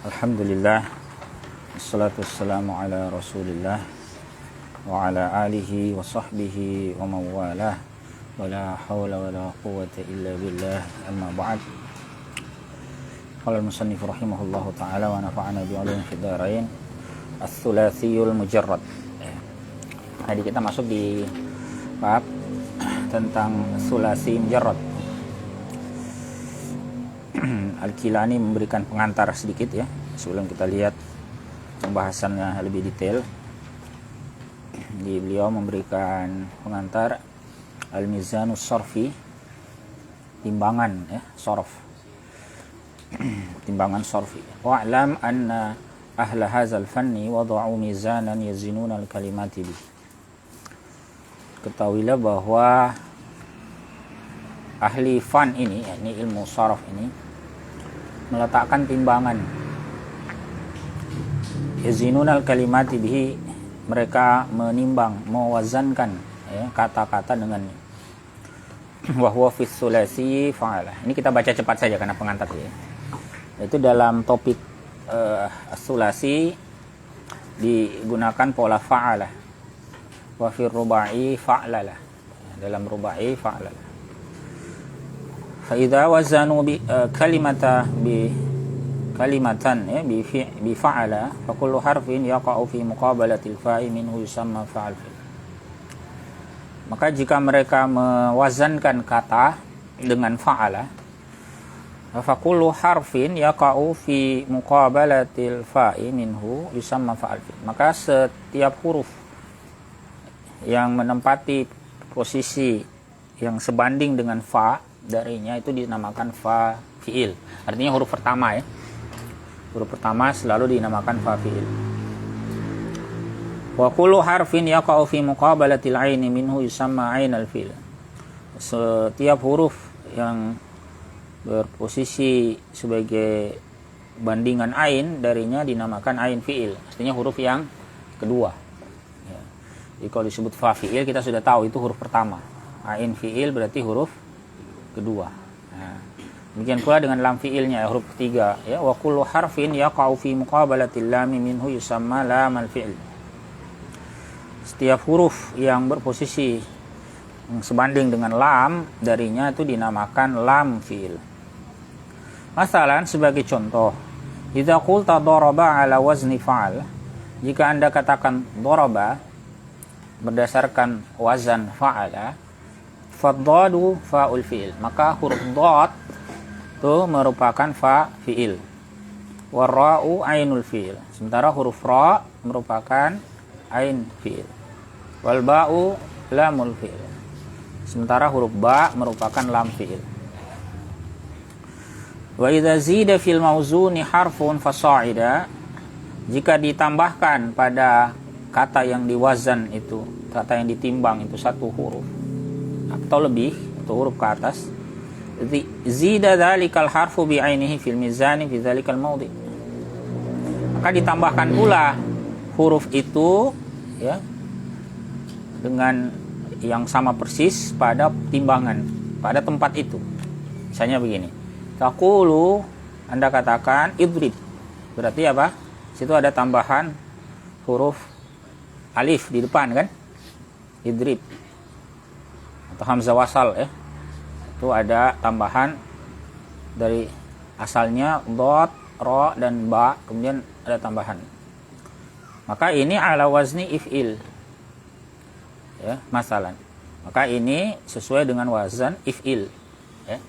Alhamdulillah, wassalatu wassalamu ala rasulillah wa ala alihi wa sahbihi wa mawalah, wa la hawla wa la quwwata illa billah, amma ba'd. Qala al-musannif rahimahullahu ta'ala wa nafa'ana bi'ulum fid dharain, ats-tsulatsiyul mujarrad. Jadi kita masuk di bab tentang tsulasi mujarrad. Al-Kilani memberikan pengantar sedikit ya, sebelum kita lihat pembahasannya lebih detail. Beliau memberikan pengantar Al-Mizanus Sarfi, timbangan ya, sarf. Timbangan sarfi. Wa'lam anna ahla hadzal fanni wada'u mizanan yazinuna al-kalimati bih. Ketahuilah bahwa ahli fan ini, yakni ilmu sarf ini, meletakkan timbangan. Yazinunal kalimati bihi, mereka menimbang, mewazankan ya, kata-kata dengannya. Wa huwa fi tsulasi fa'ala. Ini kita baca cepat saja karena pengantar ya. Itu dalam topik tsulasi digunakan pola fa'ala. Wa fi rubai fa'lala. Dalam rubai fa'lala. Fa'idha wazanu kalimatan ya, bi fa'ala fa kullu harfin yaqa'u fi muqabalatil fa'i minhu yusamma fa'al fi'l. Maka jika mereka mewazankan kata dengan fa'ala, fa kullu harfin yaqa'u fi muqabalatil fa'i minhu yusamma fa'al fi'l. Maka setiap huruf yang menempati posisi yang sebanding dengan fa darinya itu dinamakan fa fi'il. Artinya huruf pertama ya. Huruf pertama selalu dinamakan fa fi'il. Wa kullu harfin yaqa'u fi muqabalatil 'aini minhu yusamma 'ainal fi'il. Setiap huruf yang berposisi sebagai bandingan ain darinya dinamakan ain fi'il. Artinya huruf yang kedua. Ya. Jadi kalau disebut fa fi'il kita sudah tahu itu huruf pertama. Ain fi'il berarti huruf kedua. Nah, demikian pula dengan lam fi'ilnya ya, huruf ketiga ya, wa kullu harfin yaqa'u fi muqabalatil lam minhu yusamma lamal fi'il. Setiap huruf yang berposisi sebanding dengan lam darinya itu dinamakan lam fi'il. Masalan sebagai contoh, idza qulta daraba ala wazni fa'al, jika Anda katakan daraba berdasarkan wazan fa'ala, faddadu fa'ul fi'il, maka huruf dad itu merupakan fa fi'il, warra'u ainul fi'il, sementara huruf ra merupakan ain fi'il, wal ba'u lamul fi'il, sementara huruf ba merupakan lam fi'il. Wa idza zida fil mauzuni harfun fasa'ida, jika ditambahkan pada kata yang diwazan itu, kata yang ditimbang itu satu huruf atau lebih, atau huruf ke atas, zida dzalikal harfu bi ainihi fil mizani fi dzalikal maudhi, maka ditambahkan pula huruf itu ya dengan yang sama persis pada timbangan, pada tempat itu. Misalnya begini, taqulu, Anda katakan idrib, berarti apa? Situ ada tambahan huruf alif di depan kan, idrib, atau hamzah wasal ya, itu ada tambahan dari asalnya dot, ro dan ba, kemudian ada tambahan. Maka ini ala wazni if'il ya, masalan. Maka ini sesuai dengan wazan if'il ya,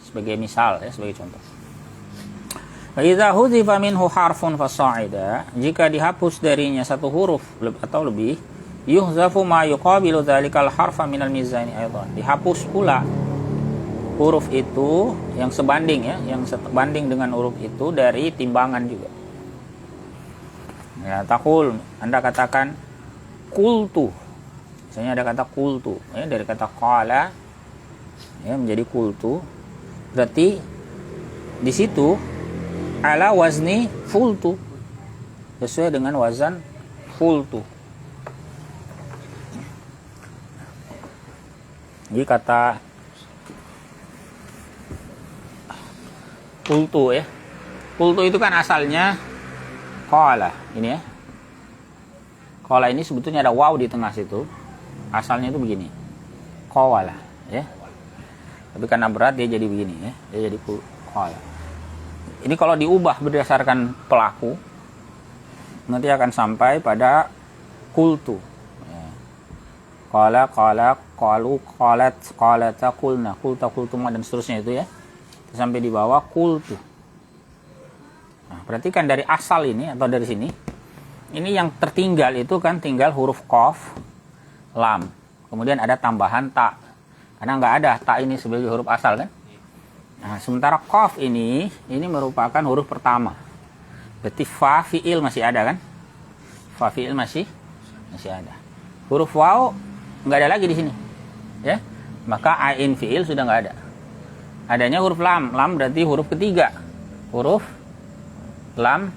sebagai misal ya, sebagai contoh. Wa idza hudzifa minhu harfun fasa'ida, jika dihapus darinya satu huruf atau lebih, yuhzafu ma yuqabilu dzalikal harfa minal mizani aidan, dihapus pula huruf itu yang sebanding ya, yang sebanding dengan huruf itu dari timbangan juga. Ya, taqul, Anda katakan qultu. Misalnya ada kata qultu ya, dari kata qala ya menjadi qultu. Berarti di situ ala wazni fultu, sesuai dengan wazan fultu. Jadi kata Qultu ya. Qultu itu kan asalnya qala, ini ya. Qala ini sebetulnya ada waw di tengah situ. Asalnya itu begini. Qawala ya. Tapi karena berat dia jadi begini ya. Dia jadi qala. Ini kalau diubah berdasarkan pelaku nanti akan sampai pada qultu. Qala, qalu, qalata, qulna, qulta, qultuma dan seterusnya itu ya. Sampai di bawah qultu. Nah, perhatikan dari asal ini atau dari sini. Ini yang tertinggal itu kan tinggal huruf qaf, lam. Kemudian ada tambahan ta. Karena nggak ada ta ini sebagai huruf asal kan. Nah, sementara qaf ini merupakan huruf pertama. Berarti fa fiil masih ada kan? Fa fiil masih ada. Huruf waw nggak ada lagi di sini. Ya. Maka ain fiil sudah nggak ada. Adanya huruf lam. Lam berarti huruf ketiga. Huruf lam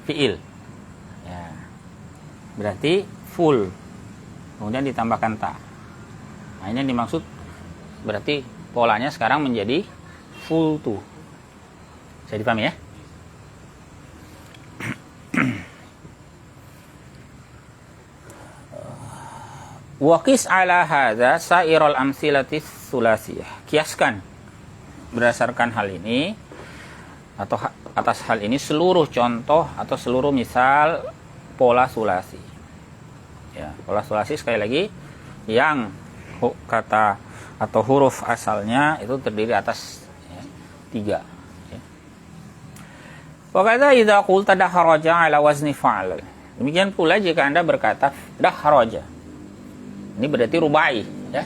fiil. Ya. Berarti full. Kemudian ditambahkan ta. Nah, ini yang dimaksud berarti polanya sekarang menjadi full tuh. Bisa dipahami ya? Waqis ala hadza sairul amsilatis sulasiyah. Kiaskan berdasarkan hal ini atau atas hal ini seluruh contoh atau seluruh misal pola sulasi. Ya, pola sulasi sekali lagi yang kata atau huruf asalnya itu terdiri atas ya, 3. Ya. Wa kadza idza qulta dahraja ala wazni fa'al. Demikian pula jika Anda berkata dahraja. Ini berarti rubai ya.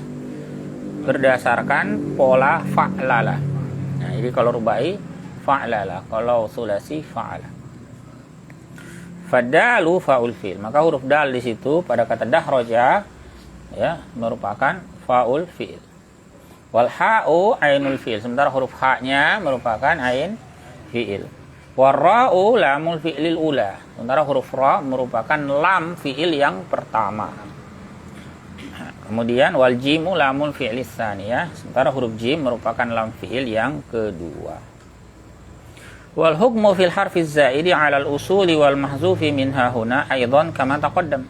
Berdasarkan pola fa'lala. Nah, jadi kalau rubai fa'lala, kalau sulasi fa'ala. Fadalu fa'ul fi'il. Maka huruf dal di situ pada kata dahraja ya merupakan fa'ul fi'il. Wal ha'u ainul fi'il. Sementara huruf ha-nya merupakan ain fi'il. War ra'u lamul fi'lil ula. Sementara huruf ra merupakan lam fi'il yang pertama. Kemudian wal jimu lamul fi'lis tsaniyah. Sementara huruf jim merupakan lam fi'il yang kedua. Wal hukmu fil harfiz zaidi 'ala al-usuli wal mahzufi minha huna aidan kama taqaddam.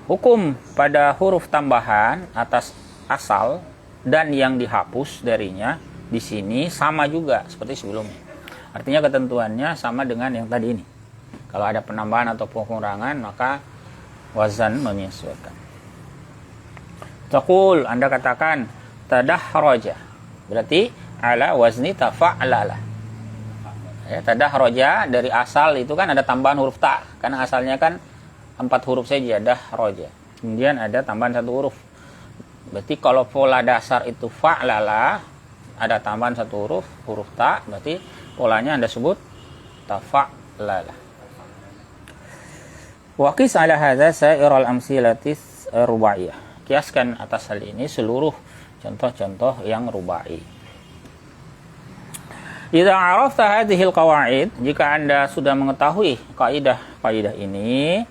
Hukum pada huruf tambahan atas asal dan yang dihapus darinya di sini sama juga seperti sebelumnya. Artinya ketentuannya sama dengan yang tadi ini. Kalau ada penambahan atau pengurangan maka wazan menyesuaikan. Taqul, Anda katakan tadahraja. Berarti ala wazni tafa'lala. Ya, tadahraja dari asal itu kan ada tambahan huruf ta. Karena asalnya kan 4 huruf saja dahraja. Kemudian ada tambahan 1 huruf. Berarti kalau pola dasar itu fa'lala, ada tambahan 1 huruf ta, berarti polanya Anda sebut tafa'lala. Waqis ala hadza sa'iral amsilatis rubaiyah. Kiaskan atas hal ini seluruh contoh-contoh yang rubai. Idza arafta hadhil qawaid, jika Anda sudah mengetahui kaidah-kaidah ini,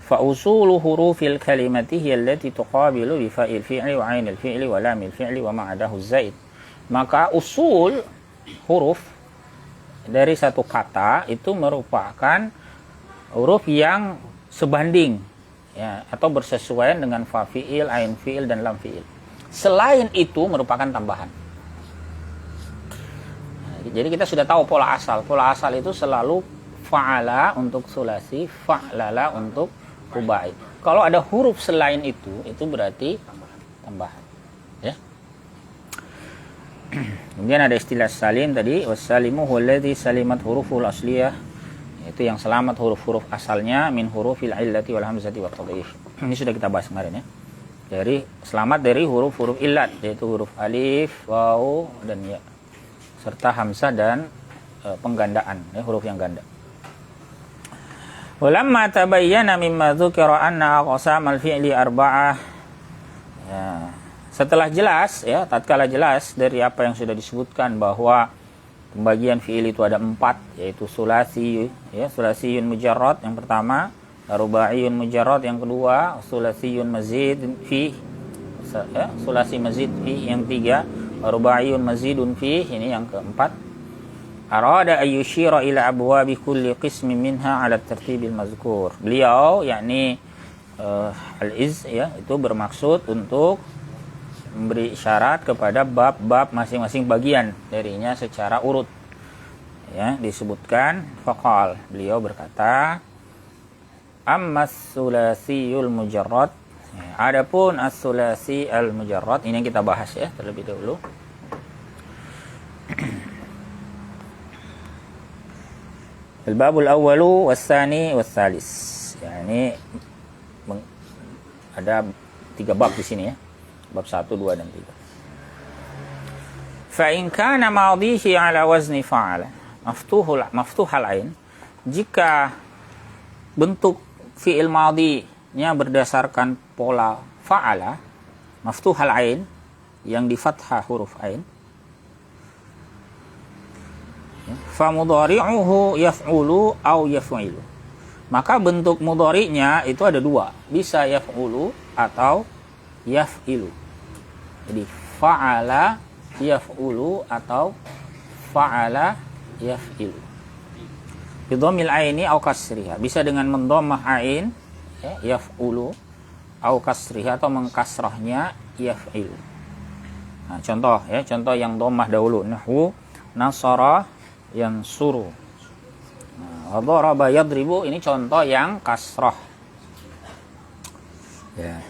fa usulu hurufil kalimati hiya allati tuqabilu bi fa'il fi'li wa 'ainil fi'li wa lamil fi'li wa ma'adahu zaid. Maka usul huruf dari satu kata itu merupakan huruf yang sebanding ya, atau bersesuaian dengan fa fi'il, ain fi'il dan lam fi'il. Selain itu merupakan tambahan. Jadi kita sudah tahu pola asal. Pola asal itu selalu fa'ala untuk sulasi, fa'lala untuk rubai. Kalau ada huruf selain itu berarti tambahan. Ya. Kemudian ada istilah salim tadi, wassalimu huwallazi salimat huruful asliyah. Itu yang selamat huruf-huruf asalnya min hurufil illati wal hamzati wat tadhif. Ini sudah kita bahas kemarin ya. Dari selamat dari huruf-huruf illat yaitu huruf alif, waw dan ya serta hamzah dan penggandaan ya, huruf yang ganda. Walamma tabayyana mimma dzukira anna aqsamal fi'li arba'ah. Ya, setelah jelas ya, tatkala jelas dari apa yang sudah disebutkan bahwa pembagian fi'il itu ada 4 yaitu sulasi ya, sulasiyun mujarrad yang pertama, rubaiyun mujarrad yang kedua, sulasiyun mazid fi ya, sulasi mazid fi yang 3, rubaiyun mazidun fi ini yang keempat. arada ayyushira ila abwabi kulli qismin minha ala tertibil mazkur. Beliau yakni Al-Izz ya, itu bermaksud untuk memberi isyarat kepada bab-bab masing-masing bagian darinya secara urut. Ya, disebutkan faqal, beliau berkata, ammas sulasiyul mujarrad. Ya, adapun as-sulasi al-mujarrad, ini yang kita bahas ya terlebih dahulu. Al-babul awwalu was-tsani was-tsalis. Ya, ini ada 3 bab di sini ya. Bab 1, 2 dan 3. Fa in kana madhihi ala wazni fa'ala maftuhal ain, jika bentuk fi'il madhinya berdasarkan pola fa'ala maftuhal ain yang di fathah huruf ain, fa mudhari'uhu yaf'ulu aw yaf'ilu, maka bentuk mudhari'nya itu ada 2, bisa yaf'ulu atau yaf'ilu. Jadi fa'ala yaf'ulu atau fa'ala yaf'ilu. Bidhammil aini au kasriha, bisa dengan mendhammah ain ya, yaf'ulu, au kasriha atau mengkasrahnya yaf'ilu. Nah, contoh ya, contoh yang dhammah dahulu, nahwu nasara yansuru. Nah, daraba yadribu, ini contoh yang kasrah. Ya.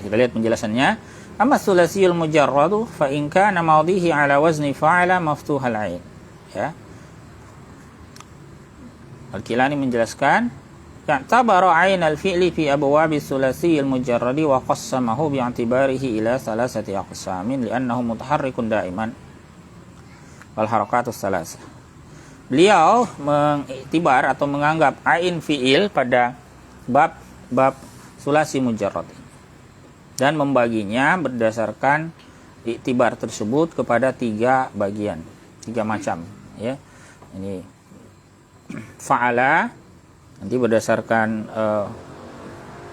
Kita lihat penjelasannya. Amma sulasiyul mujarradu fa in kana madhihi ala wazni fa'ala maftuhal ain. Ya. Al-Kilani menjelaskan, ya'tabaru ain al-fi'li fi abwabi sulasiyil mujarradi wa qassamahu bi'atibarihi ila salasati aqsamin li'annahu mutaharrikun da'iman wal harakatus salasah. Beliau mengiktibar atau menganggap ain fi'il pada bab sulasi mujarrad dan membaginya berdasarkan iktibar tersebut kepada 3 bagian, 3 macam ya. Ini fa'ala nanti berdasarkan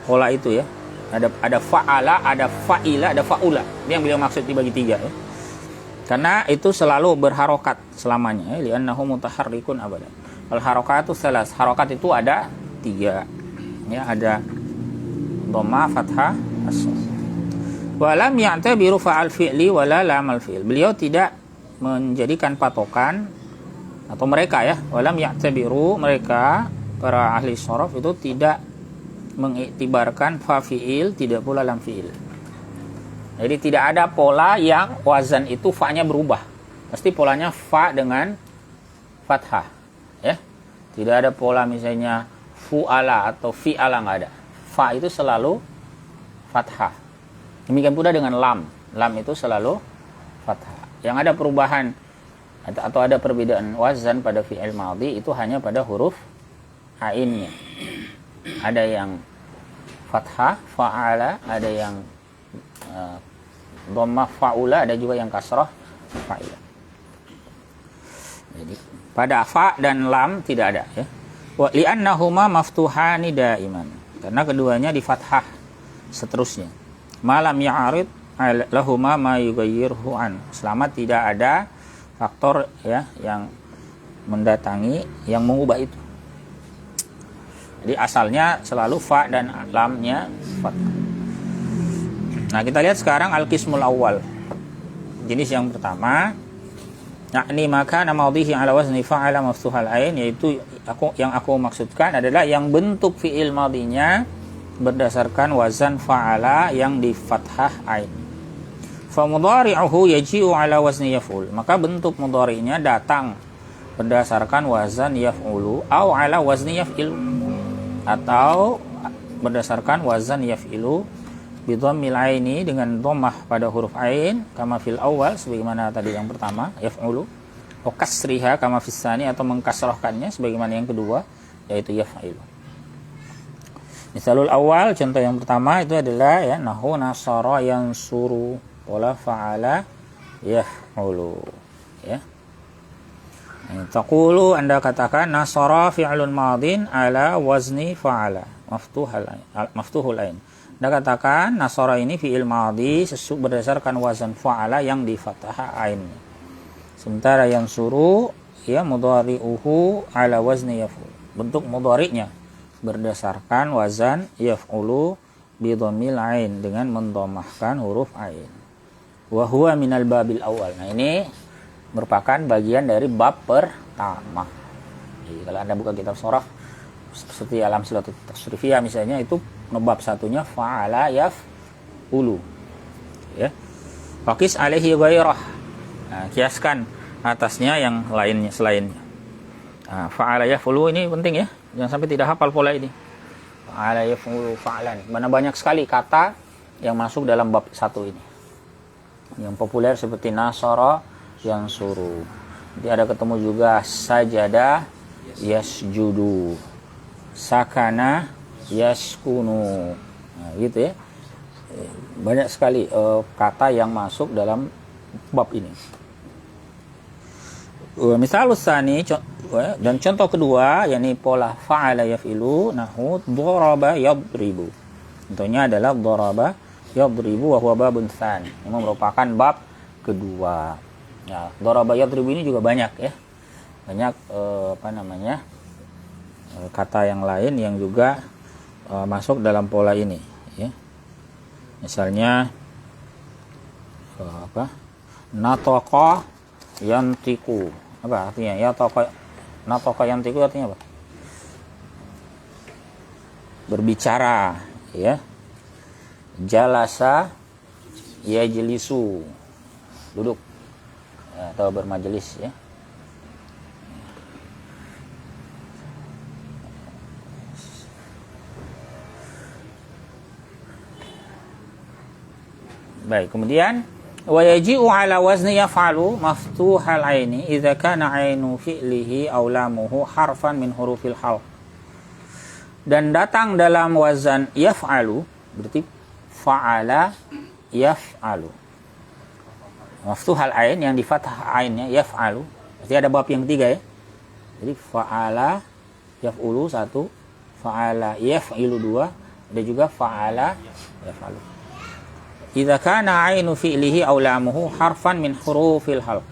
pola itu ya. Ada fa'ala, ada fa'ila, ada fa'ula. Ini yang beliau maksud dibagi 3 ya. Karena itu selalu berharokat selamanya ya, li'annahu mutaharrikun abadan. Al harakatu salas, harokat itu ada 3 ya, ada dhamma, fathah, as-sadd. Walam ya'tabiru fa'al fi'li wala lamal fi'il. Beliau tidak menjadikan patokan, atau mereka ya, walam ya'tabiru, mereka para ahli sharaf itu tidak mengiktibarkan fa fi'il, tidak pula lam fi'il. Jadi tidak ada pola yang wazan itu fa-nya berubah. Pasti polanya fa dengan fathah ya. Tidak ada pola misalnya fu'ala atau fi'ala, enggak ada. Fa itu selalu fathah. Demikian pula dengan lam. Lam itu selalu fathah. Yang ada perubahan atau ada perbedaan wazan pada fi'il madhi itu hanya pada huruf ainnya. Ada yang fathah, fa'ala, ada yang dhammah, fa'ula, ada juga yang kasrah, fa'ila. Jadi pada fa dan lam tidak ada ya. Wa li'annahuma maftuhani daiman. Karena keduanya di fathah seterusnya. Malam ya'arid lahuma ma yughayyirhu an, selama tidak ada faktor ya yang mendatangi yang mengubah itu. Jadi asalnya selalu fa dan lamnya fathah. Nah, kita lihat sekarang al-qismul awal. Jenis yang pertama, yakni maka madhihi ala wazni fa'ala maftuhal ain, yaitu yang aku maksudkan adalah yang bentuk fi'il madhinya berdasarkan wazan fa'ala yang di fathah ain. Fa mudhari'uhu yaji'u ala wazni yaf'ul, maka bentuk mudhari'nya datang berdasarkan wazan yaf'ulu au ala wazni yaf'ilu, atau berdasarkan wazan yaf'ilu bidhammil aini, dengan dhammah pada huruf ain, kama fil awal, sebagaimana tadi yang pertama yaf'ulu, wa kasriha kama fis tsani, atau mengkasrahkannya sebagaimana yang kedua yaitu yaf'ilu. Misalul awal, contoh yang pertama itu adalah ya, nahu nasara yansuru, pola fa'ala yaf'ulu ya. Taqulu, Anda katakan nasara fi'lun madin ala wazni fa'ala maftuhul ain. Anda katakan nasara ini fi'il madhi berdasarkan wazan fa'ala yang di fathah ain. Sementara yansuru ya mudhari'uhu ala wazni yaf'ul. Bentuk mudhari'nya berdasarkan wazan yaf'ulu bi dhammil ain, dengan mendomahkan huruf ain. Wa huwa minal babil awal. Nah, ini merupakan bagian dari bab pertama. Jadi, kalau Anda buka kitab shorah seperti alam silatul tasrifiyah misalnya, itu bab satunya fa'ala yaf'ulu. Ya. Faqis alaihi ghairah. Nah, kiaskan atasnya yang lainnya selainnya. Nah, fa'ala yaf'ulu ini penting ya. Jangan sampai tidak hafal pola ini. Fa'ala yaf'ulu fa'lan. Mana banyak sekali kata yang masuk dalam bab satu ini. Yang populer seperti nasara, yansuru. Nanti ada ketemu juga sajada, yasjudu. Sakana, yaskunu. Nah, gitu ya. Banyak sekali kata yang masuk dalam bab ini. Misal usani, dan contoh kedua, yakni pola fa'ala yaf'ilu, nahu dharaba yadribu. Contohnya adalah dharaba yadribu wa huwa babun tsani. Ini merupakan bab kedua. Ya, dharaba yadribu ini juga banyak ya. Banyak kata yang lain yang juga masuk dalam pola ini ya. Misalnya nataqa yantiqu. Apa artinya? Nataqa yantiqu artinya apa? Berbicara ya. Jalasa yajlisu, duduk atau bermajelis ya. Baik, kemudian wa yaji'u ala wazni yaf'alu maftuhal aini idza kana ainu fi'lihi aw lamuhu harfan min hurufil halq. Dan datang dalam wazan yaf'alu berarti fa'ala yaf'alu. Maftuhal ain yang di fathah ainnya yaf'alu. Berarti ada bab yang ketiga ya. Jadi fa'ala yaf'ulu satu, fa'ala yaf'ilu dua, ada juga fa'ala yaf'alu. Idza kana ainu fi'lihi aw lamuhu harfan min hurufil halq.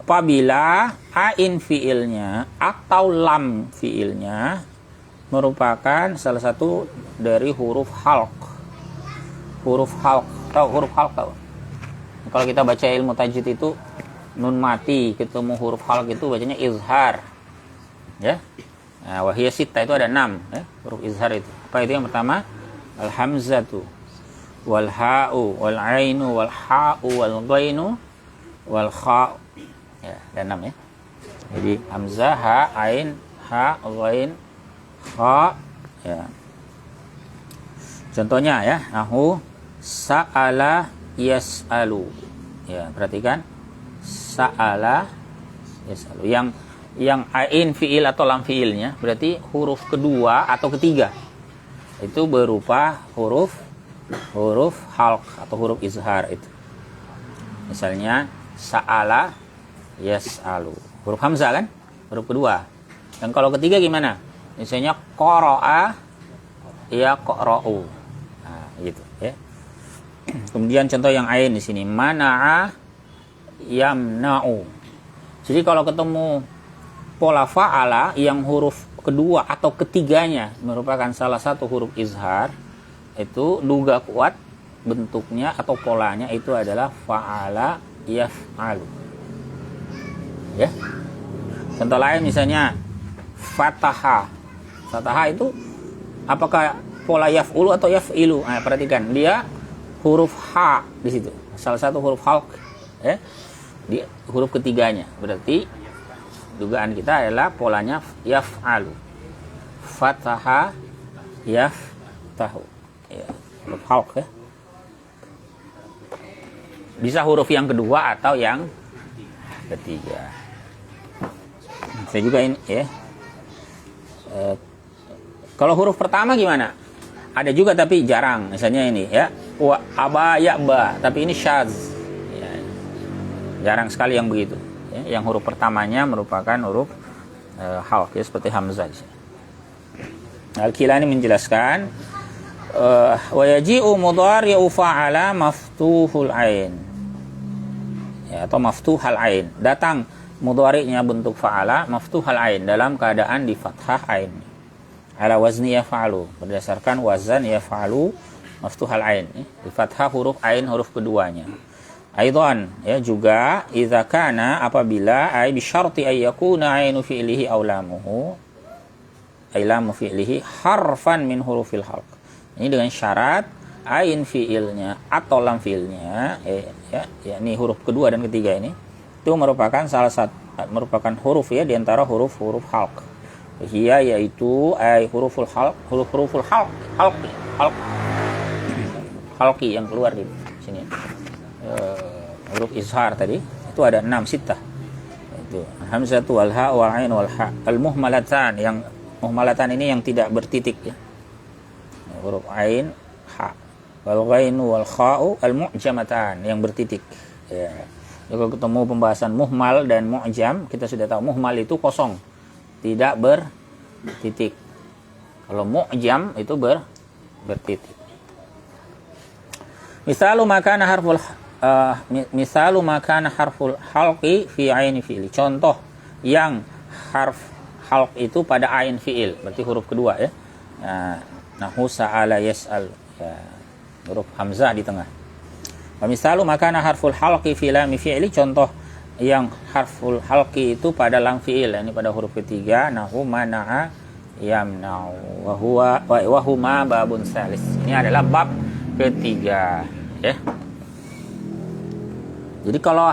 Apabila ain fi'ilnya atau lam fi'ilnya merupakan salah satu dari huruf halq. Huruf halq, tahu huruf halq tahu? Kalau kita baca ilmu tajwid itu nun mati ketemu huruf halq itu bacanya izhar. Ya. Nah, wa hiya sitta itu ada 6 ya, huruf izhar itu. Apa itu yang pertama? Al hamzatu wal ha'u wal ainu wal ha'u wal ghainu wal kha'. Ya, ada 6 ya. Jadi hamzah, ha, ain, ha, ghain, kha. Ya. Contohnya ya, nahu sa'ala yas'alu. Ya, perhatikan. Sa'ala yas'alu. Yang ain fi'il atau lam fi'ilnya berarti huruf kedua atau ketiga itu berupa huruf halq atau huruf izhar itu. Misalnya sa'ala yas'alu. Huruf hamzah kan? Huruf kedua. Dan kalau ketiga gimana? Misalnya qara'a yaqra'u. Nah, gitu ya. Kemudian contoh yang ain di sini mana'a yamna'u. Jadi kalau ketemu pola fa'ala yang huruf kedua atau ketiganya merupakan salah satu huruf izhar, itu duga kuat bentuknya atau polanya itu adalah fa'ala yaf'alu. Ya. Contoh lain misalnya fataha. Fataha itu apakah pola yaf'ulu atau yaf'ilu? Nah, perhatikan dia huruf H di situ. Salah satu huruf halq ya. Di huruf ketiganya. Berarti dugaan kita adalah polanya yaf'alu. Fataha yaftahu. Ya, huruf halq ya. Bisa huruf yang kedua atau yang ketiga. Saya juga ini ya. Kalau huruf pertama gimana? Ada juga tapi jarang. Misalnya ini ya. Wa aba ya ba, tapi ini syadz. Ya, jarang sekali yang begitu. Ya, yang huruf pertamanya merupakan huruf halq ya, seperti hamzah. Al-Kilani menjelaskan wa yaji'u mudhari'u fa'ala maftuhul ain. Ya, atau maftuhal ain. Datang mudhari'nya bentuk fa'ala maftuhal ain, dalam keadaan di fathah ain. Ala wazni yaf'alu, berdasarkan wazan yaf'alu maftuhal ain, di fathah huruf ain, huruf keduanya. Aidan, ya, juga idza kana, apabila ay bi syarti ay yakuna ainu fi'lihi aw lamuhu, ay lamu fi'lihi harfan min hurufil halq. Ini dengan syarat ain fi'ilnya atau lam fi'ilnya, yakni huruf kedua dan ketiga ini itu merupakan salah satu, merupakan huruf, ya, di antara huruf-huruf halq. Hiya, yaitu ay huruful halq, huruful halq, halqi yang keluar di sini. Huruf izhar tadi itu ada 6 sitah, itu hamzatu wal ha wal ain wal ha al muhmalatan, yang muhmalatan ini yang tidak bertitik, ya, huruf ain, ha, wal ghain wal kha'u al mu'jamatan yang bertitik, ya. Kalau ketemu pembahasan muhmal dan mu'jam, kita sudah tahu muhmal itu kosong, tidak bertitik. Kalau mu'jam itu bertitik. Misalu makana harful halqi fi aini fi'li. Contoh yang harf halq itu pada ain fi'il, berarti huruf kedua, ya. Nahu sa'ala yas'al, ya, huruf hamzah di tengah. Misalu makana harful halqi fi lam fi'li, contoh yang harful halqi itu pada lam fi'il, ini pada huruf ketiga. Nahu mana'a yamna'u wa huma babun salis. Ini adalah bab ketiga, ya. Jadi kalau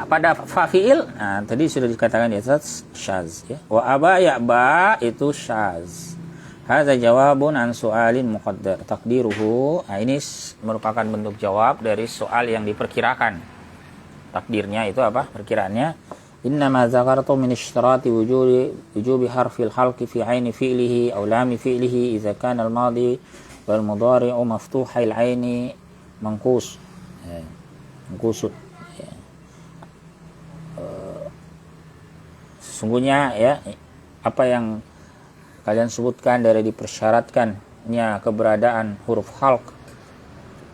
pada fa'il, nah, tadi sudah dikatakan di atas syaz, ya. Wa aba ya'ba itu syaz. Hadza jawabun an su'alin muqaddar taqdiruhu. Nah, ini merupakan bentuk jawab dari soal yang diperkirakan. Takdirnya itu apa? Perkiraannya, inna ma zakartu min ishtirati wujubi harfil halqi fi aini fi'lihi aw lami fi'lihi idza kana al-madi wal mudhari'u maftuhil aini manqus. Manqusut. Sesungguhnya, ya, apa yang kalian sebutkan dari dipersyaratkannya keberadaan huruf halq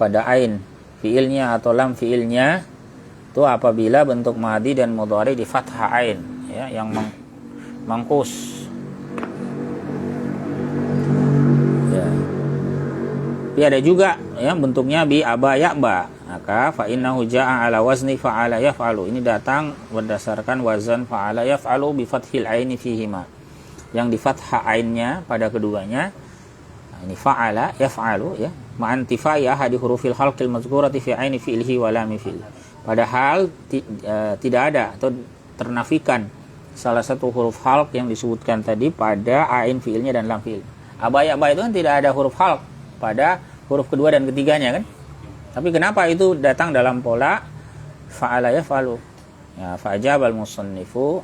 pada ain fiilnya atau lam fiilnya itu apabila bentuk madhi dan mudhari di fathah ain, ya, yang mangkus, ya. Tapi ada juga, ya, bentuknya bi aba ya'ba, maka fa innahu jaa'a ala wazni fa'ala yaf'alu. Ini datang berdasarkan wazan fa'ala yaf'alu bi fathil aini fihima, yang di fathah ainnya pada keduanya. Nah, ini fa'ala yaf'alu, ya, ma'antifaya hadi hurufil halqil mazkurati fi aini fi'lihi wa lam fi'li. Padahal tidak ada atau ternafikan salah satu huruf halq yang disebutkan tadi pada ain fi'ilnya dan lam fi'il. Aba ya'ba itu kan tidak ada huruf halq pada huruf kedua dan ketiganya, kan? Tapi kenapa itu datang dalam pola fa'ala yaf'alu? Ya, fa'ajabal musannifu.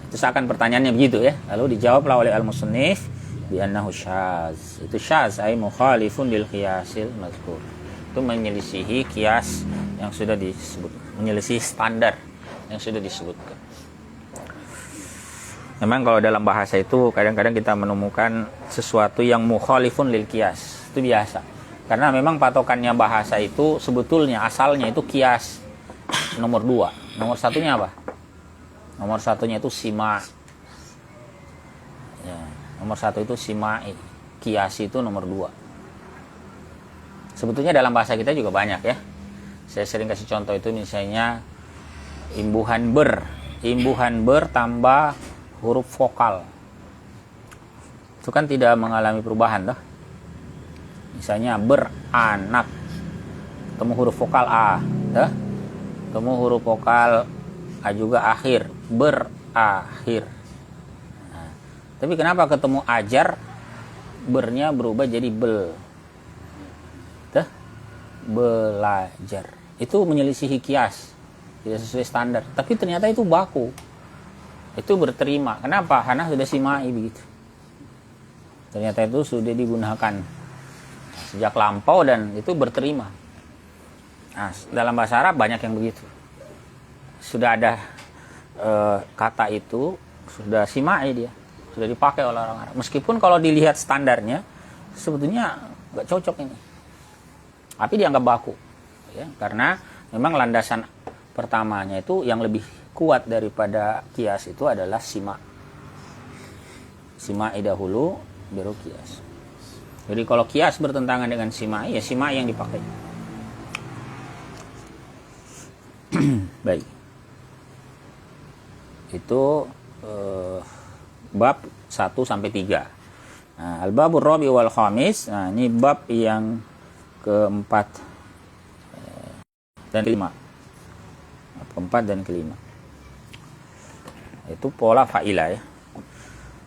Itu seakan pertanyaannya begitu, ya. Lalu dijawablah oleh al-musannif bi annahu syaz. Itu syaz ay mukhalifun lil qiyasil mazkur. Itu menyelisihi kias yang sudah disebut, menyelisihi standar yang sudah disebutkan. Memang kalau dalam bahasa itu kadang-kadang kita menemukan sesuatu yang mukhalifun lil qiyas. Itu biasa. Karena memang patokannya bahasa itu sebetulnya asalnya itu kias nomor 2. Nomor satunya apa? Nomor satunya itu sima. Ya, nomor 1 itu simai. Kias itu nomor 2. Sebetulnya dalam bahasa kita juga banyak, ya. Saya sering kasih contoh itu, misalnya imbuhan ber tambah huruf vokal. Itu kan tidak mengalami perubahan, toh. Misalnya beranak, ketemu huruf vokal a, toh. Ketemu huruf vokal a juga akhir, berakhir. Nah, tapi kenapa ketemu ajar bernya berubah jadi bel? Tuh, belajar. Itu menyelisihi kias, tidak sesuai standar. Tapi ternyata itu baku. Itu berterima. Kenapa? Karena sudah simai begitu. Ternyata itu sudah digunakan sejak lampau dan itu berterima. Nah, dalam bahasa Arab banyak yang begitu. Sudah ada kata itu sudah simai dia, sudah dipakai oleh orang Arab. Meskipun kalau dilihat standarnya sebetulnya nggak cocok ini, tapi dianggap baku, ya, karena memang landasan pertamanya itu yang lebih kuat daripada kias itu adalah sima. Sima dahulu baru kias. Jadi kalau kias bertentangan dengan sima, ya sima yang dipakai. Baik. Itu bab 1 sampai 3. Nah, al-babur rabi wal khamis. Nah, ini bab yang keempat dan kelima. Keempat dan kelima. Itu pola fa'ila ya.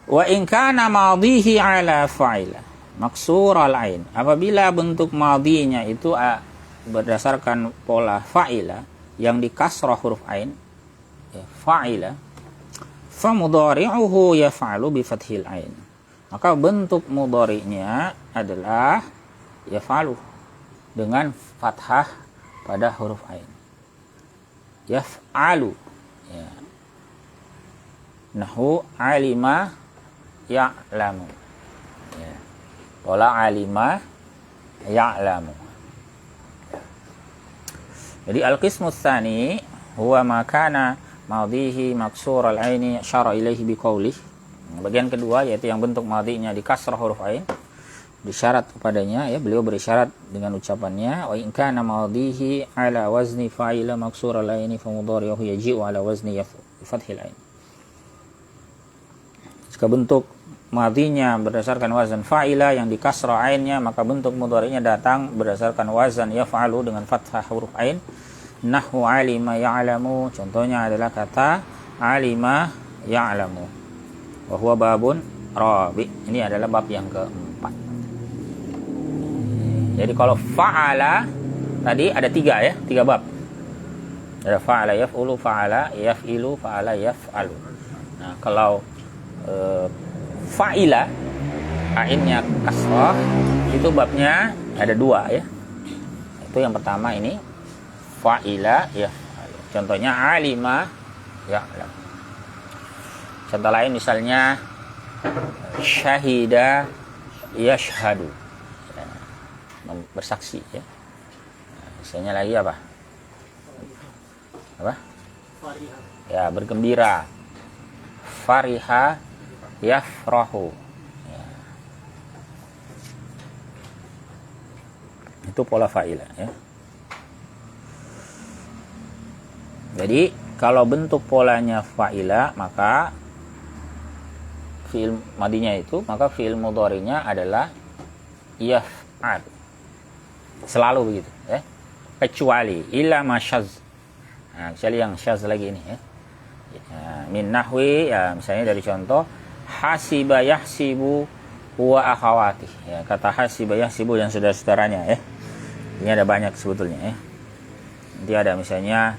Wa in kana madhihi ala fa'ila maksur al-ain. Apabila bentuk madhinya itu berdasarkan pola fa'ila yang dikasrah huruf ain, ya, fa'ila, fa mudhari'uhu yaf'alu bi fathil ain. Maka bentuk mudhari'nya adalah yaf'alu dengan fathah pada huruf ain. Yaf'alu, ya. Nahu alima ya'lamu, ya. Pola alima ya'lamu. Jadi al-qismu tsani huwa ma kana madhihi maksur al-aini syara ilaihi biqaulih. Bagian kedua yaitu yang bentuk madhinya di kasrah huruf ain, disyarat kepadanya, ya, beliau berisyarat dengan ucapannya wa in kana madhihi ala wazni fa'ila maksur al-aini fa mudhari'uhu yaji'u ala wazni fathil ain. Jika bentuk madhinya berdasarkan wazan fa'ila yang di kasrah ainnya, maka bentuk mudhari'nya datang berdasarkan wazan yaf'alu dengan fathah huruf ain. Nahwu alima ya'lamu, contohnya adalah kata alima ya'lamu. Wa huwa babun rabi. Ini adalah bab yang keempat. Jadi kalau fa'ala tadi ada 3 ya, 3 bab. Ada fa'ala yaf'ulu, fa'ala yaf'ilu, fa'ala yaf'alu. Nah, kalau fa'ila ainnya kasrah itu babnya ada 2 ya. Itu yang pertama ini fa'ila ya. Contohnya alima ya'lam. Contoh lain misalnya syahida yashhadu, ya, bersaksi ya. Misalnya lagi apa? Ya, bergembira. Fariha yafrahu, ya. Itu pola fa'ila ya. Jadi kalau bentuk polanya fa'ila, maka fi'il madinya itu, maka fi'il mudhari'nya adalah yaf'al. Selalu begitu ya. Kecuali illa masyaz. Nah, kecuali yang syaz lagi ini ya. Min nahwi, ya, misalnya dari contoh hasiba yahsibu huwa akhawati, ya, kata hasiba yahsibu dan saudara-saudaranya ya. Ini ada banyak sebetulnya ya. Nanti ada misalnya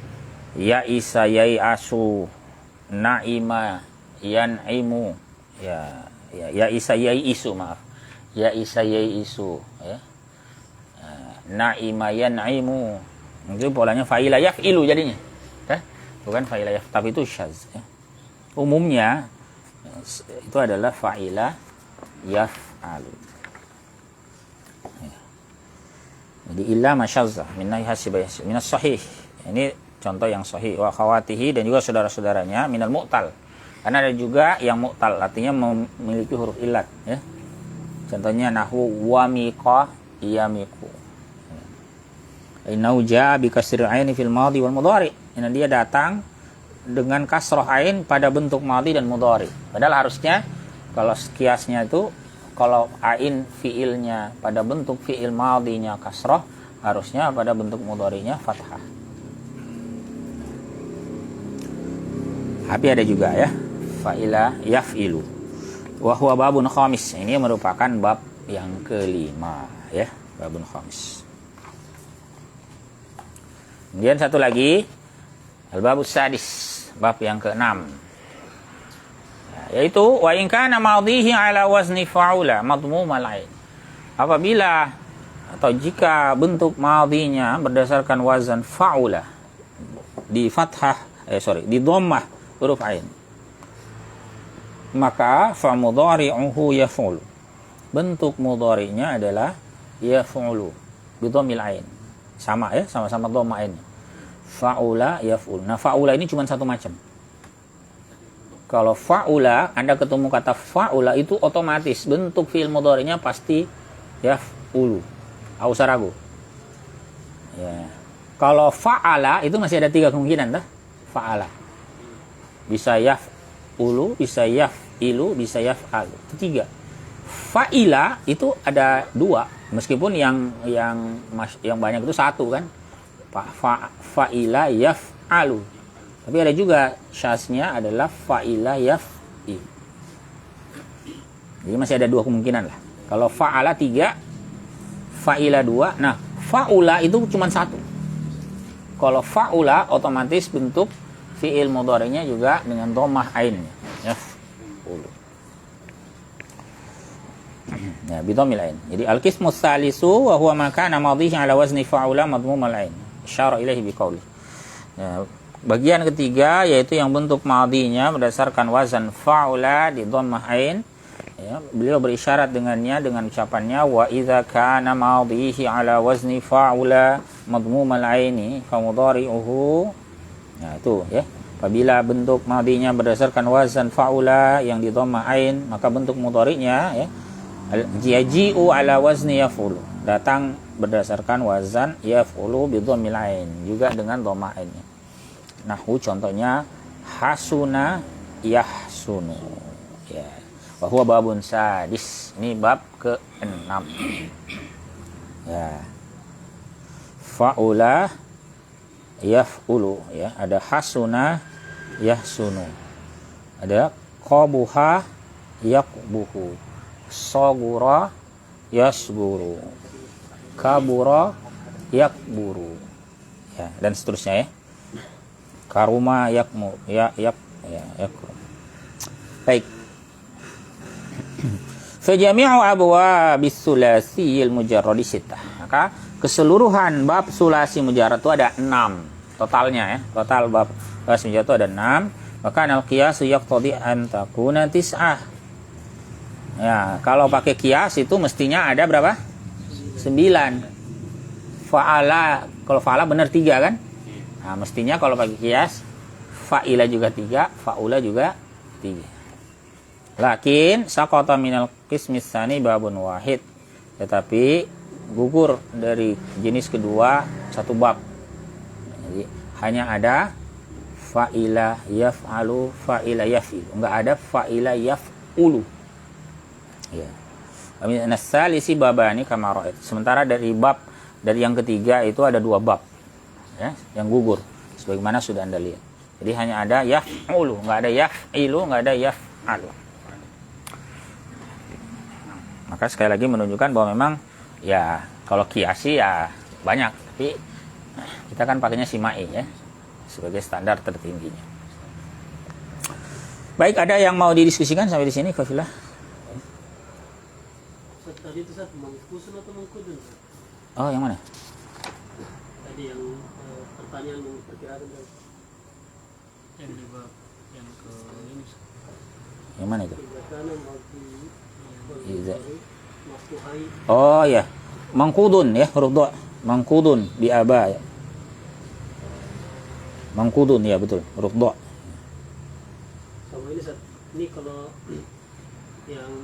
ya isa yai asu naima yan'imu, ya isa yai isu, maaf, ya isa yai isu ya. Naima yan'imu, itu polanya fa'ila yaf'ilu jadinya ya. Bukan fa'ila yaf, tapi itu syaz ya. Umumnya itu adalah fa'ila yaf'alu ya. Jadi illa masyazza minna hasiba minas sahih, ini contoh yang sahih. Wa khawatihi, dan juga saudara-saudaranya minal mu'tal, karena ada juga yang mu'tal artinya memiliki huruf illat ya. Contohnya nahwu wa miqa yamiqu, innahu jaa bi kasril aini fil madhi wal mudhari. Ini dia datang dengan kasrah ain pada bentuk madhi dan mudhari. Padahal harusnya kalau kiasnya itu, kalau ain fiilnya pada bentuk fiil madhinya kasrah, harusnya pada bentuk mudharinya fathah. Tapi ada juga ya fa'ila yaf'ilu. Wa huwa babun khamis. Ini merupakan bab yang kelima ya, babun khamis. Kemudian satu lagi al-babus sadis, bab yang keenam, yaitu wa in kana madhihi ala wazni fa'ula madmum al-ain. Apabila atau jika bentuk madhinya berdasarkan wazan fa'ula di fathah di dhammah huruf ain, maka fa mudhari'uhu yaf'ulu. Bentuk mudhari'nya adalah yaf'ulu bi dhammil ain. Sama ya, sama-sama dhamma ain. Fa'ula yaf'ul. Nah, fa'ula ini cuma satu macam. Kalau fa'ula, Anda ketemu kata fa'ula itu otomatis bentuk fi'il mudhari'nya pasti yaf'ulu. Enggak usah ragu. Ya. Kalau fa'ala itu masih ada 3 kemungkinan dah. Fa'ala. Bisa yaf'ulu, bisa yaf'ilu, bisa yaf'alu. Itu 3. Fa'ila itu ada 2, meskipun yang banyak itu 1 kan. Fa'ila yaf'alu. Tapi ada juga syasnya adalah fa'ila yaf'i. Jadi masih ada 2 kemungkinan lah. Kalau fa'ala 3, fa'ila 2. Nah, fa'ula itu cuma 1. Kalau fa'ula otomatis bentuk fi'il mudhari'nya juga dengan dhammah ain. Yaf'ulu. Ya, bidhammil ain. Jadi al-qismu tsalisu wa huwa ma kana madhihi ala wazni fa'ula madmum al-ain. Isyara ilaihi biqauli. Ya, bagian ketiga yaitu yang bentuk madhinya berdasarkan wazan fa'ula di dhammah ain. Ya, beliau berisyarat dengannya dengan ucapannya wa idza kana madhihi ala wazni fa'ula madmum al-aini fa mudhari'uhu. Nah, itu ya. Apabila bentuk madhinya berdasarkan wazan fa'ula yang di dhammah ain, maka bentuk mudhari'nya ya yaji'u ala wazni yaf'ulu, datang berdasarkan wazan yaf'ulu bi dhammil ain, juga dengan dhammah ainnya. Nahwu contohnya hasuna yahsunu. Ya. Wa huwa babun sadis. Ini bab ke-6. Ya. Fa'ula yaf'ulu ya, ada hasuna yahsunu. Ada qabuha yaqbuhu. Sogura yasguru, kabura yakburu, ya, dan seterusnya ya. Karuma yakmu yakrum. Baik. Fajami'u abwabis sulasil mujarrad sittah. Maka keseluruhan bab sulasi mujarrad itu ada 6 totalnya ya. Total bab sulasi mujarrad itu ada 6. Maka al-qiyas yaqtadi an takuna tis'ah. Ya, kalau pakai kias itu mestinya ada berapa? 9. Fa'ala, kalau fa'ala benar 3 kan? Nah, mestinya kalau pakai kias fa'ila juga 3, fa'ula juga 3. Lakin saqata minal qismis tsani babun wahid. Tetapi gugur dari jenis kedua 1 bab. Jadi hanya ada fa'ila yaf'alu, fa'ila yaf'ilu. Enggak ada fa'ila yaf'ulu. Ya. Nasalisi babani kama ra'ait. Sementara dari yang ketiga itu ada 2 bab. Ya, yang gugur sebagaimana sudah Anda lihat. Jadi hanya ada yaf'ulu, enggak ada yaf'ilu, enggak ada yaf'alu. Maka sekali lagi menunjukkan bahwa memang ya kalau kiasi ya banyak, tapi kita kan pakainya simai ya sebagai standar tertingginya. Baik, ada yang mau didiskusikan sampai di sini, Fafilah? Tadi itu mangkusun atau mangkudun? Oh, yang mana? Tadi yang pertanyaan memperkirakan yang di bab yang ke ini. Yang mana itu? Iza. Oh ya, mangkudun ya, huruf dha. Mangkudun di aba ya. Mangkudun ya, betul, huruf dha. Sama ini kalau yang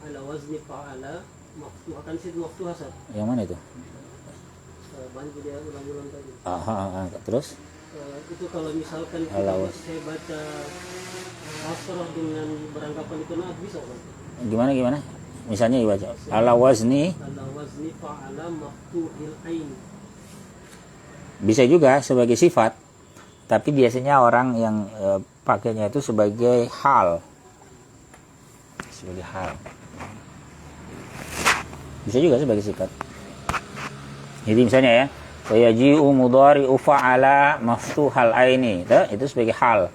ala wazni fa'ala maftuh akan situ maftuh hasad. Yang mana itu? Banyak dia ulang-ulang tadi. Aha, terus? Itu kalau misalkan saya baca asrah dengan beranggapan itu nah bisa kan? Gimana? Misalnya dibaca ala wazni fa'ala maftuhil ain. Bisa juga sebagai sifat, tapi biasanya orang yang pakainya itu sebagai hal. Sebagai hal. Bisa juga sebagai sifat. Jadi misalnya ya, wa yaji'u mudhari'u fa'ala maftuhal aini, itu sebagai hal.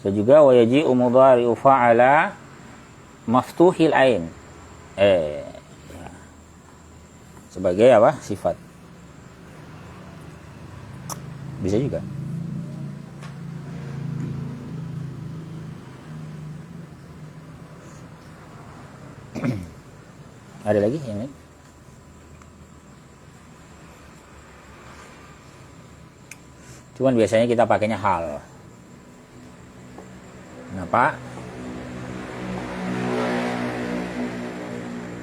So juga wa yaji'u mudhari'u fa'ala maftuhil ain. Ya. Sebagai apa? Sifat. Bisa juga. Ada lagi yang lain? Cuman biasanya kita pakainya hal. Kenapa?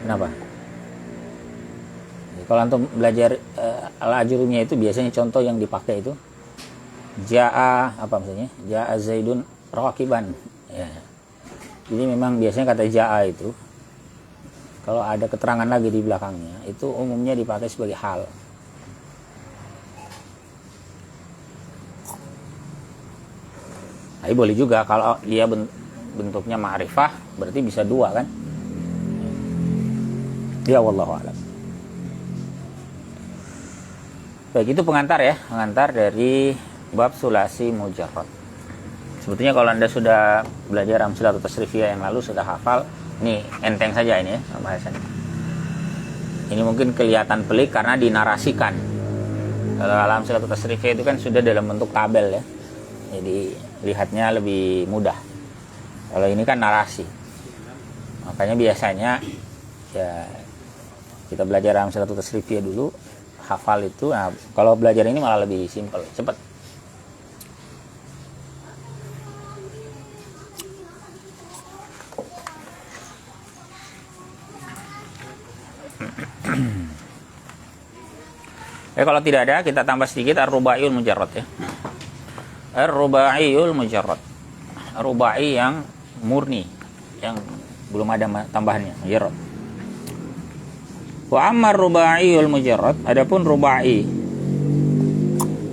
Kenapa? Kalau antum belajar al-ajrumiyah itu biasanya contoh yang dipakai itu jaa apa maksudnya? Jaa Zaidun raqiban. Ya. Jadi memang biasanya kata jaa itu kalau ada keterangan lagi di belakangnya itu umumnya dipakai sebagai hal. Tapi boleh juga kalau dia bentuknya ma'rifah berarti bisa dua kan? Ya wallahu a'lam. Baik, itu pengantar ya, pengantar dari bab sulasi mujarrad. Sebetulnya kalau Anda sudah belajar Amsilatul Tasrifiyah yang lalu sudah hafal, ini enteng saja ini ya pembahasannya. Ini mungkin kelihatan pelik karena dinarasikan. Kalau Amsilatul Tasrifiyah itu kan sudah dalam bentuk tabel ya. Jadi lihatnya lebih mudah. Kalau ini kan narasi. Makanya biasanya ya kita belajar Amsilatul Tasrifiyah dulu, hafal itu. Nah, kalau belajar ini malah lebih simpel, cepat. Kalau tidak ada kita tambah sedikit ar-rubaiyul mujarrad ya. Ar-rubaiyul mujarrad. Rubai yang murni, yang belum ada tambahannya, mujarrad. Wa ammar rubaiyul mujarrad, adapun rubai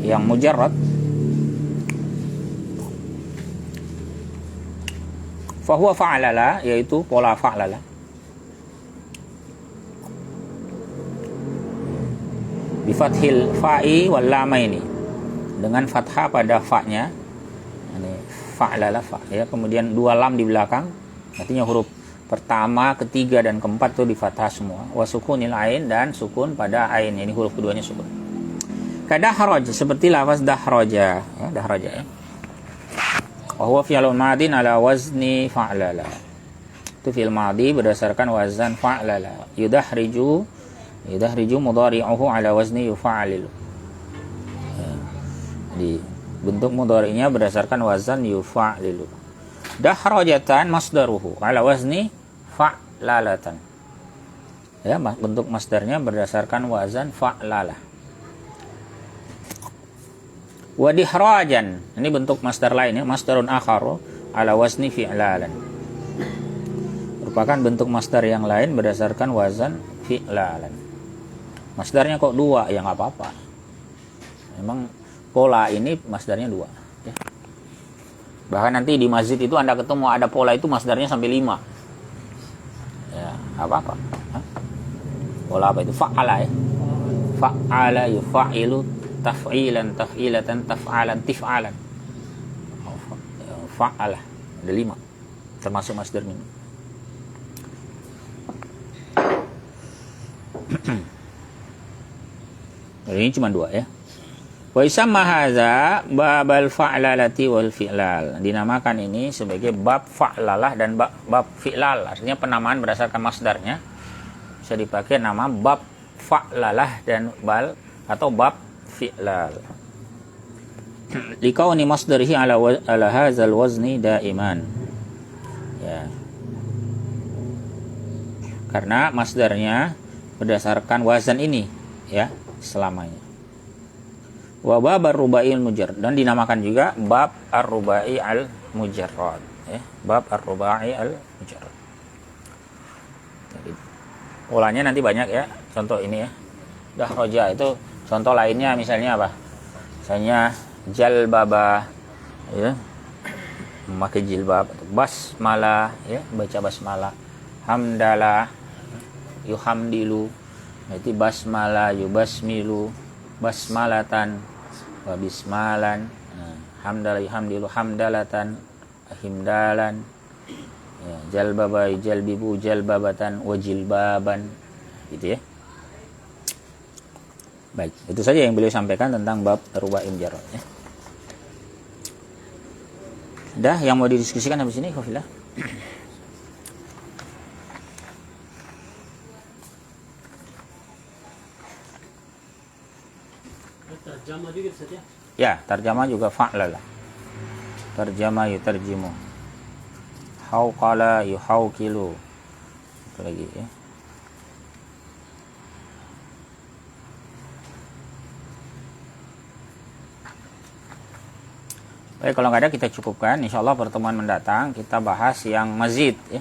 yang mujarrad fa huwa fa'lala, yaitu pola fa'lala. Bi fathil fa'i wal lamaini, dengan fathah pada fa-nya. Ini fa'lala fa ya, kemudian dua lam di belakang, artinya huruf pertama, ketiga dan keempat itu di fathah semua. Wa sukunil ain, dan sukun pada ain, ini huruf keduanya sukun. Kadahraj, seperti lafaz dahraja ya, dahraja ya. Wa huwa fi'lun madin ala wazni fa'lala. Itu fi'il madhi berdasarkan wazan fa'lala. Yudahriju mudhari'uhu ala wazni yufa'alilu. Ya. Jadi bentuk mudhari'nya berdasarkan wazan yufa'alilu. Dahrajatan masdaruhu ala wazni fa'lalatan. Ya, bentuk masdarnya berdasarkan wazan fa'lalah. Wa dihrajan, ini bentuk masdar lain ya, masdarun akharu ala wazni fi'lalan. Merupakan bentuk masdar yang lain berdasarkan wazan fi'lalan. Masdarnya kok dua, ya nggak apa-apa. Memang pola ini masdarnya dua. Ya. Bahkan nanti di masjid itu Anda ketemu ada pola itu masdarnya sampai 5. Ya, apa-apa. Pola apa itu? Fa'ala ya. Fa'ala yufa'ilu taf'ilan taf'ilatan taf'alan tif'alan. Fa'ala. Ada 5. Termasuk masdarnya. Ini cuma 2 ya. Wa isamma hadza babal fa'lalati wal fi'lal. Dinamakan ini sebagai bab fa'lalah dan bab fi'lal. Artinya penamaan berdasarkan masdarnya. Bisa dipakai nama bab fa'lalah dan bal atau bab fi'lal. Likauni masdarihi ala hadzal wazni daiman. Ya. Karena masdarnya berdasarkan wazan ini ya selamanya. Wa bab ar-rubai al-mujarrad, dan dinamakan juga bab ar-rubai al-mujarrad ya, bab ar-rubai al-mujarrad. Jadi polanya nanti banyak ya. Contoh ini ya. Dahraja itu contoh lainnya misalnya apa? Misalnya jalbaba ya, memakai jilbab, basmalah ya, baca basmalah, hamdalah yuhamdilu, itu basmalah yubasmilu, basmalatan wa bismalan, hamdalah yuhamdilu hamdalatan himdalan ya, jalbaba jalbibu jalbabatan wa jilbaban, gitu ya. Baik, itu saja yang beliau sampaikan tentang bab rubai mujarrad ya. Dah yang mau didiskusikan habis ini, Khafillah. Terjemah juga Ustaz ya. Ya, terjemah juga fa'lala. Terjemah yutarjimu. Hauqala yuhauqilu. Itu lagi ya. Baik, kalau nggak ada kita cukupkan. Insya Allah pertemuan mendatang kita bahas yang mazid ya.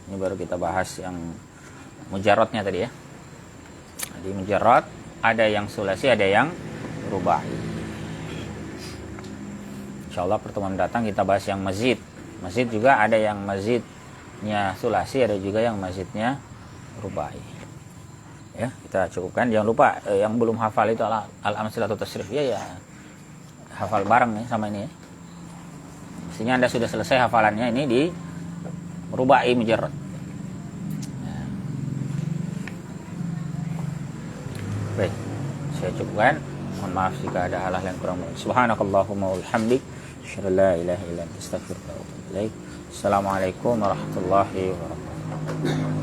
Ini baru kita bahas yang mujarrodnya tadi ya. Jadi mujarrad ada yang sulasi, ada yang rubai. Insya Allah pertemuan mendatang kita bahas yang mazid. Mazid juga ada yang mazidnya sulasi, ada juga yang mazidnya rubai. Ya, kita cukupkan. Jangan lupa yang belum hafal itu al-amsilatu tasrif ya. Hafal bareng ya sama ini ya. Mestinya Anda sudah selesai hafalannya ini di rubai mujarrad. Baik, saya cukupkan. Mohon maaf jika ada hal-hal yang kurang baik. Subhanakallahumma wa bihamdik, asyhadu an la ilaha illa anta, astaghfiruka wa atubu ilaik. Assalamualaikum warahmatullahi wabarakatuh.